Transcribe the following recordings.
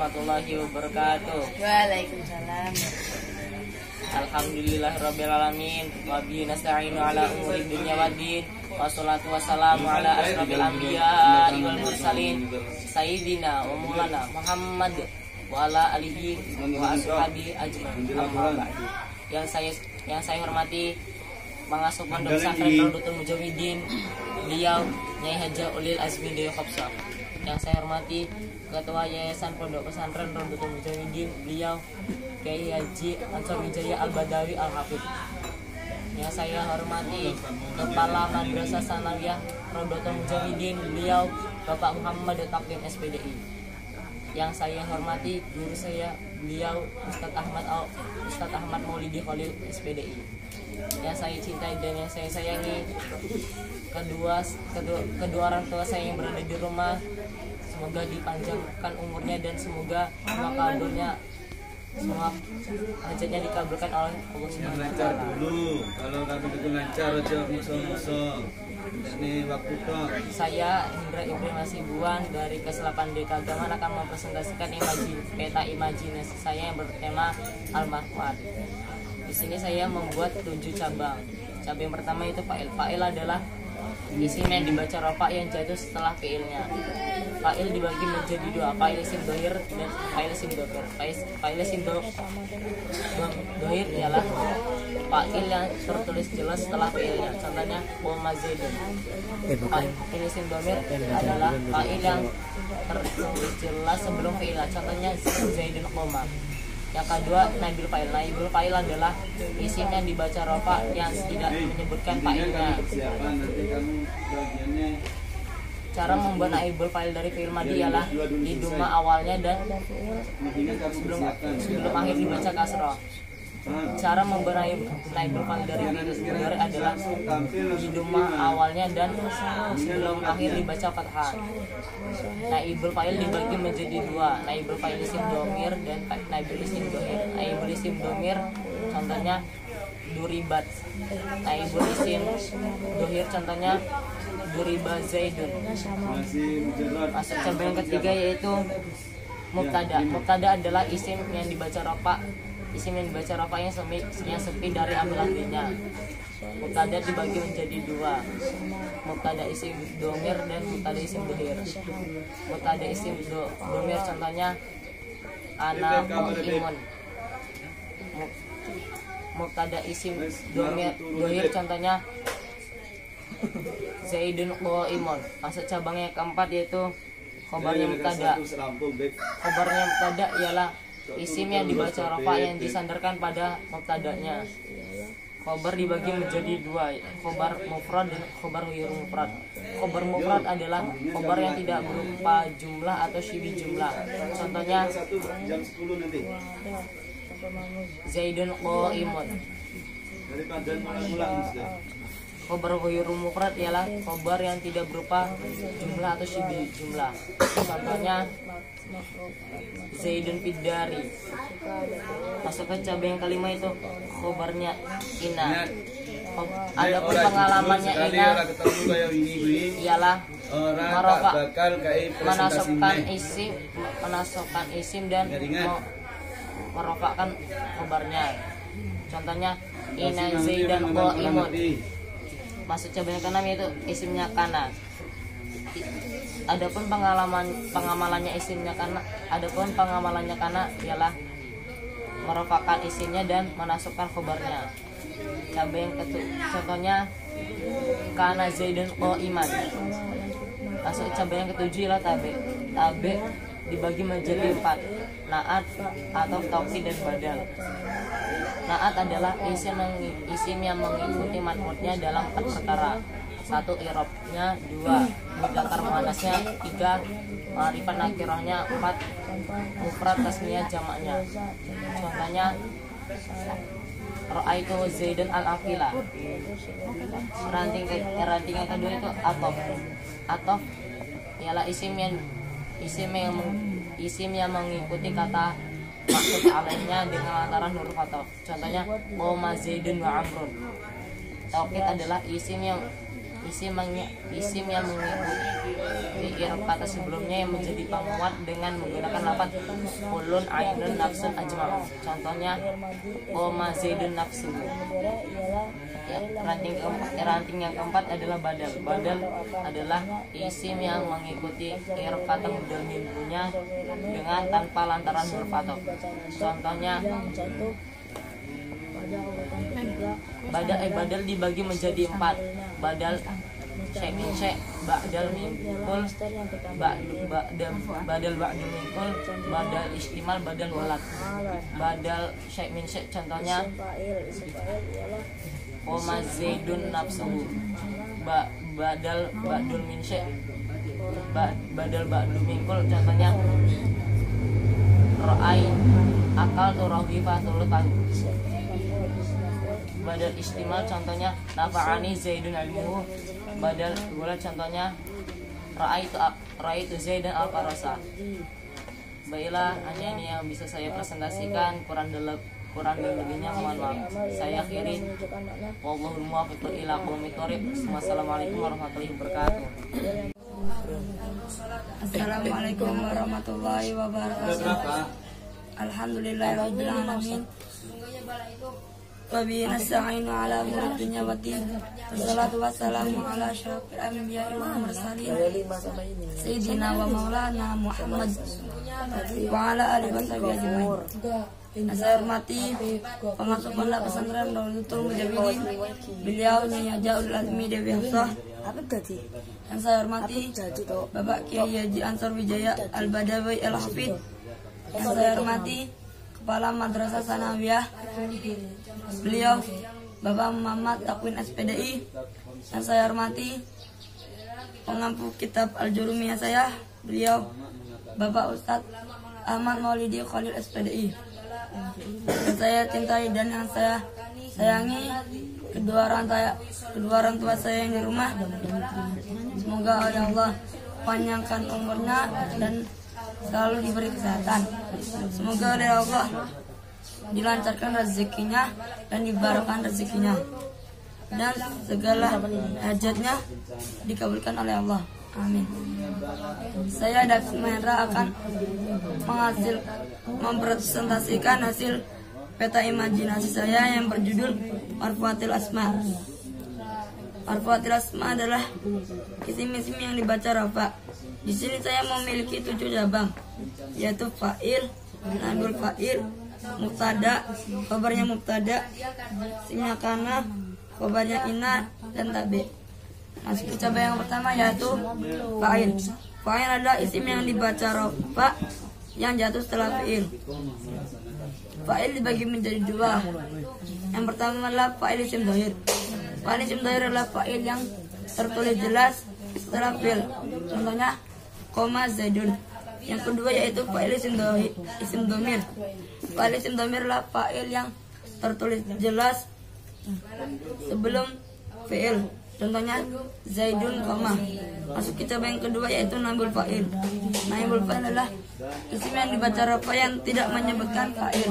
warahmatullahi wabarakatuh. Waalaikumsalam. Alhamdulillahirabbil alamin wa bihi nasta'inu ala umuri dunya waddin. Wassalatu wassalamu ala asyrofil anbiya'i wal mursalin sayyidina wa maulana Muhammad wa ala alihi wa ashabihi ajmain. Amma ba'du. Yang saya hormati Pengasuh Pondok Pesantren Rodotul Mujawidin, beliau Nyai Haja Ulil Azmi Deyo Khopsah. Yang saya hormati Ketua Yayasan Pondok Pesantren Rodotul Mujawidin, beliau Kiai Haji Ansor Wijaya Al-Badawi Al-Hafidh. Yang saya hormati Kepala Madrasah Sanawiyah Rodotul Mujawidin, beliau Bapak Muhammad Taqdim SPDI. Yang saya hormati guru saya, beliau Ustadz Ahmad Maulidi Khalil SPDI. Yang saya cintai dan yang saya sayangi kedua orang tua saya yang berada di rumah, semoga dipanjangkan umurnya dan semoga semua hajatnya dikabulkan oleh Allah Subhanahu wa taala. Dulu kalau kami itu lancar aja musuh-musuh. Ini waktu itu Saya Indra Ibrahim Hasibuan dari Kelas 8D Keagamaan akan mempresentasikan peta imajinasi saya yang bertema Al-Marfuat. Di sini saya membuat 7 cabang. Cabang yang pertama itu fa'il. Fa'il adalah isim yang dibaca rofa yang jatuh setelah fi'ilnya. Fa'il dibagi menjadi 2, fa'il isim dohir dan fa'il isim dohir. Fa'il isim dohir ialah fa'il yang tertulis jelas setelah fi'ilnya. Contohnya qoma zaidun. Fa'il isim dohir adalah fa'il yang tertulis jelas sebelum fi'ilnya. Contohnya zaidun qoma. Yang kedua, naibul fa'il. Naibul fa'il adalah isim yang dibaca rofa yang tidak menyebutkan fa'ilnya. Cara membuat naibul fa'il dari fi'il madhi ialah di duma awalnya dan sebelum akhir dibaca kasroh. Cara membuat naibul fa'il dari fi'il mudhari adalah di duma awalnya dan sebelum akhir dibaca fathah. Naibul fa'il dibagi menjadi 2, naibul fa'il isim domir dan naibul isim dohir. Naibul isim domir contohnya duribat. Naibul isim dohir contohnya duriba zaidun. Masuk cabang yang ketiga yaitu mubtada. Mubtada adalah isim yang dibaca rofa. Isim yang dibaca rofa yang sepi dari amil ahlinya. Mubtada dibagi menjadi 2, mubtada isim domir dan mubtada isim dohir. Mubtada isim domir contohnya ana imun. Mubtada isim dohir contohnya zaidun qaimun. Masuk cabang yang keempat yaitu khobarnya mubtada. Khobarnya mubtada ialah isim yang dibaca rofa yang disandarkan pada mubtadanya. Khobar dibagi menjadi 2, khobar mufrad dan khobar ghairu mufrad. Khobar mufrad adalah khobar yang tidak berupa jumlah atau syibi jumlah. Contohnya zaidun qaimun. Khobar ghairu mufrad ialah khobar yang tidak berupa jumlah atau syibi jumlah. Contohnya zaidun fiddari. Masuk ke cabang yang kelima itu khobarnya ina. Adapun pengalamannya ina ialah menasabkan isim dan merofakkan khobarnya. Contohnya ina zaidan qaimun. Masuk cabang yang keenam yaitu isimnya kana. Adapun pengamalannya isimnya kana ialah merofakkan isimnya dan menasabkan khobarnya. Cabang yang contohnya kana zaidun qaiman. Masuk cabang yang ketujuh ialah tabe. Tabe dibagi menjadi 4, naat atau taukid dan badal. Naat adalah isim yang mengikuti man'utnya dalam 4 perkara. 1. I'rabnya, 2. Mudzakkar muannasnya, 3. Ma'rifat nakirahnya, 4. Mufrad tasniyah jamaknya. Contohnya ra'aitu zaidan al-afila. Ranting yang kedua itu atof. Atof ialah isim yang mengikuti kata maksud alaihnya dengan lantaran huruf atof. Contohnya qoma zaidun wa amrun. Taukid adalah isim yang isim yang mengikuti i'rab kata sebelumnya yang menjadi penguat dengan menggunakan lafaz kulun ainun nafsun ajma'u. Contohnya qoma zaidun nafsu. Ya, ranting yang keempat adalah badal. Badal adalah isim yang mengikuti i'rab kata mudhal mimpunya dengan tanpa lantaran huruf ataf. Contohnya badal dibagi menjadi 4. Badal syai min syai, badal mimkul, badal ba'du mimkul, badal istimal, badal walad. Badal syai min syai contohnya qoma zaidun nafsuhu. Badal ba'dul min syai, badal ba'du mimkul contohnya ra'ai akal turahifatul tahu. Badal istimal contohnya nafa'ani zaidun ilmuhu. Badal walad contohnya ra'aitu zaidan al-farasa. Baiklah, hanya ini yang bisa saya presentasikan. Kurang lebihnya mohon maaf. Saya akhiri. Wallahul muwaffiq ila aqwamit thoriq. Wassalamualaikum warahmatullahi wabarakatuh. Assalamualaikum warahmatullahi wabarakatuh. Alhamdulillahirabbil alamin. Wa bihi nasta'inu ala umuri dunya waddin. Wassalatu wassalamu ala asyrofil anbiya'i wal mursalin sayyidina wa maulana Muhammad wa ala alihi washabihi ajmain. Saya hormati pengasuh pondok pesantren Daulatul Mujahidin, beliau Nyai Hajaul Azmi Dewi Hafsah. Yang saya hormati Bapak Kiai Haji Ansor Wijaya Al-Badawi Al-Hafid. Yang saya hormati Kepala Madrasah Sanawiyah, beliau Bapak Muhammad Takwin SPDI. Yang saya hormati pengampu kitab Al-Jurumiyah saya, beliau Bapak Ustadz Ahmad Maulidi Khalil SPDI. Yang saya cintai dan yang saya sayangi kedua orang tua saya yang di rumah. Semoga oleh Allah panjangkan umurnya dan selalu diberi kesehatan. Semoga oleh Allah dilancarkan rezekinya dan dibarokahkan rezekinya dan segala hajatnya dikabulkan oleh Allah. Amin. Saya David Mahendra akan mempresentasikan hasil peta imajinasi saya yang berjudul Marfuatil Asma. Marfuatil Asma adalah isim-isim yang dibaca rafa. Di sini saya memiliki 7 cabang, yaitu fa'il, naibul fa'il, mubtada, khabarnya mubtada, isimnya kana, khabarnya ina, dan tabi. Masuk ke cabang yang pertama yaitu fa'il. Fa'il adalah isim yang dibaca rafa yang jatuh setelah fi'il. Fa'il dibagi menjadi 2. Yang pertama adalah fa'il isim dhahir. Fa'il isim dhahir adalah fa'il yang tertulis jelas setelah fi'il. Contohnya qoma zaidun. Yang kedua yaitu fa'il isim dhamir. Fa'il isim dhamir adalah fa'il yang tertulis jelas sebelum fi'il. Contohnya zaidun qoma. Masuk kita yang kedua yaitu naibul fa'il. Naibul fa'il adalah isim yang dibaca rafa yang tidak menyebutkan fa'il.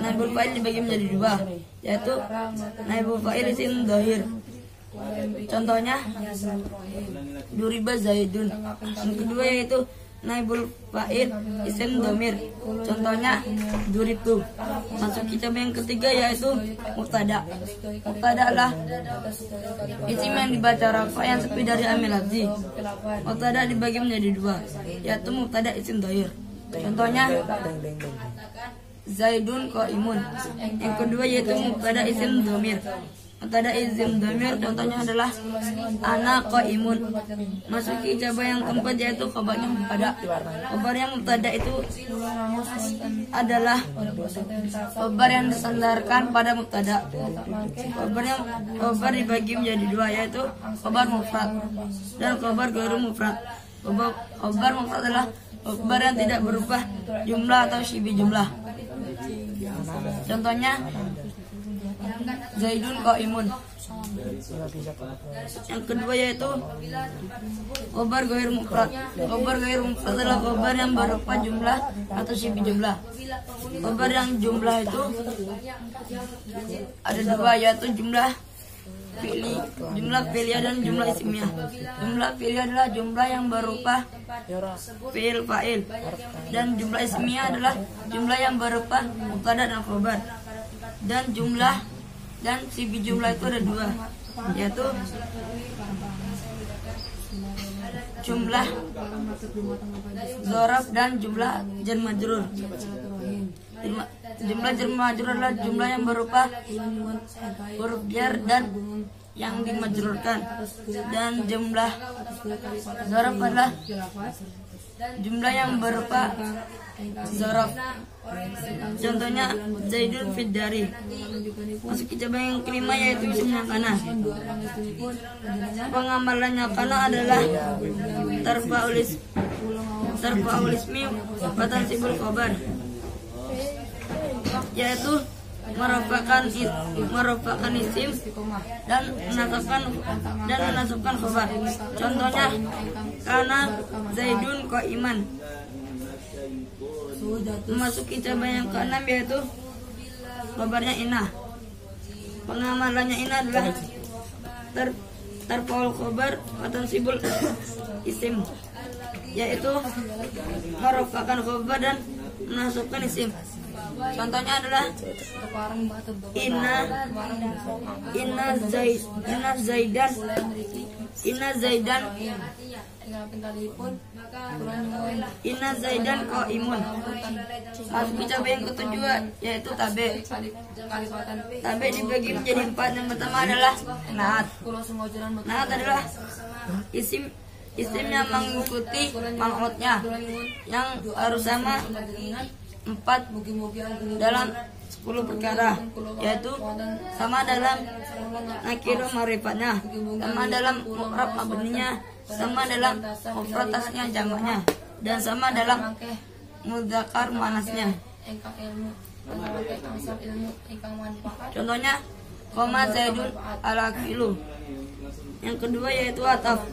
Naibul fa'il dibagi menjadi 2, yaitu naibul fa'il isim dhahir. Contohnya duriba zaidun. Yang kedua yaitu naibul fa'il isim dhamir. Contohnya duribtu. Masuk kita yang ketiga yaitu mubtada. Mubtada adalah isim yang dibaca rafa yang sepi dari amil lafzi. Mubtada dibagi menjadi 2, yaitu mubtada isim dhahir. Contohnya zaidun qaimun. Yang kedua yaitu mubtada isim dhamir. Mubtada isim dhamir contohnya adalah ana qaimun. Masuki cabang yang keempat yaitu khabarnya mubtada. Khabarnya mubtada itu adalah khabar yang disandarkan pada mubtada. Khabar dibagi menjadi 2, yaitu khabar mufrad dan khabar ghairu mufrad. Khabar mufrad adalah khabar yang tidak berubah jumlah atau syibih jumlah. Contohnya zaidun qaimun. Yang kedua yaitu khabar ghair mufrad. Khabar ghair mufrad adalah khabar yang berupa jumlah atau syibih jumlah. Khabar yang jumlah itu ada 2, yaitu jumlah jumlah fi'liyah dan jumlah ismiyah. Jumlah fi'liyah adalah jumlah yang berupa fi'il fa'il, dan jumlah ismiyah adalah jumlah yang berupa mubtada dan khabar. Dan sifat jumlah itu ada dua, yaitu jumlah dzaraf dan jumlah jar majrur. Jumlah jar majrur adalah jumlah yang berupa huruf jar dan yang dimajrurkan, dan jumlah dzaraf adalah jumlah yang berupa dzaraf. Contohnya Zaidun fid dari. Masuk ke cabang yang kelima, yaitu isimnya kana. Pengamalannya kana adalah tarfa'ul ismi wa tansibul khabar, yaitu merofakkan isim dan menasabkan khabar. Contohnya kana Zaidun qa'iman. Memasuki cabang yang keenam, yaitu khabarnya inah. Pengamalannya inah adalah tarfa'ul khabar wa tansibul isim, yaitu merofakkan khabar dan menasabkan isim. Contohnya adalah Inna Zaidan qa'imun. Masuk ke cabang yang ketujuh, yaitu tabe. Tabe dibagi menjadi 4. Yang pertama adalah naat. Naat adalah isim yang mengikuti man'utnya, yang harus sama 4 dalam 10 perkara, yaitu sama dalam nakirah ma'rifatnya, sama dalam mu'rab mabninya, sama dalam mufrad tasnya jamaknya, dan sama dalam mudzakkar muannasnya. Contohnya koma Zaidun ala kilu. Yang kedua yaitu ataf.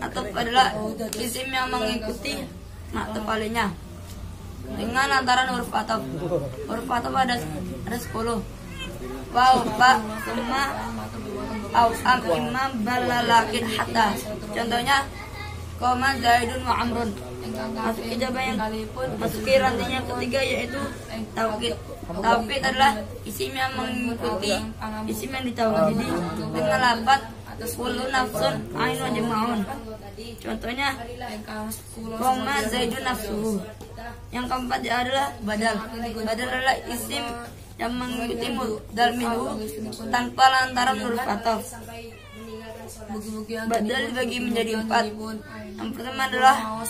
Ataf adalah isim yang mengikuti ma'tuf alainya dengan antara huruf ataf. Huruf ataf ada 10. Waw, ba, summa, au, am, imam, balalakin, hatta. Contohnya koma Zaidun wa amrun. Masuk ke rantai yang ketiga, yaitu taukid. Taukid adalah isim yang mengikuti isim yang ditauhidi dengan lafaz kullu nafsun ainun jama'un. Contohnya koma Zaidun nafsuhu. Yang keempat adalah badal. Badal adalah isim yang mengikuti mubdal minhu tanpa lantaran huruf ataf. Badal dibagi menjadi 4. Yang pertama adalah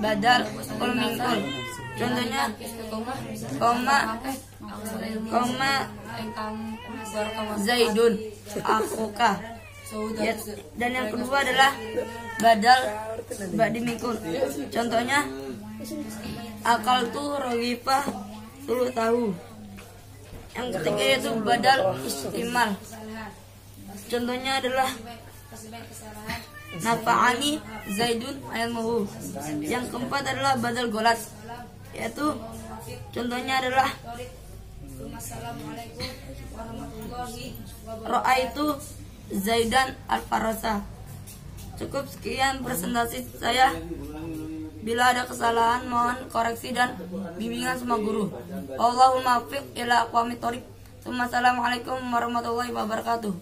badal kul min kul. Contohnya koma Zaidun akhuka. Ya, dan yang kedua adalah badal ba'di min kul. Contohnya akal tu rawifah tulu tahu. Yang ketiga yaitu badal istimal. Contohnya adalah nafa'ani Zaidun ilmuhu. Yang keempat adalah badal golat, yaitu contohnya adalah ra'aitu Zaidan al-Farasa. Cukup sekian presentasi saya. Bila ada kesalahan mohon koreksi dan bimbingan sama guru. Allahul muwaffiq ila aqwamit thoriq. Assalamualaikum warahmatullahi wabarakatuh.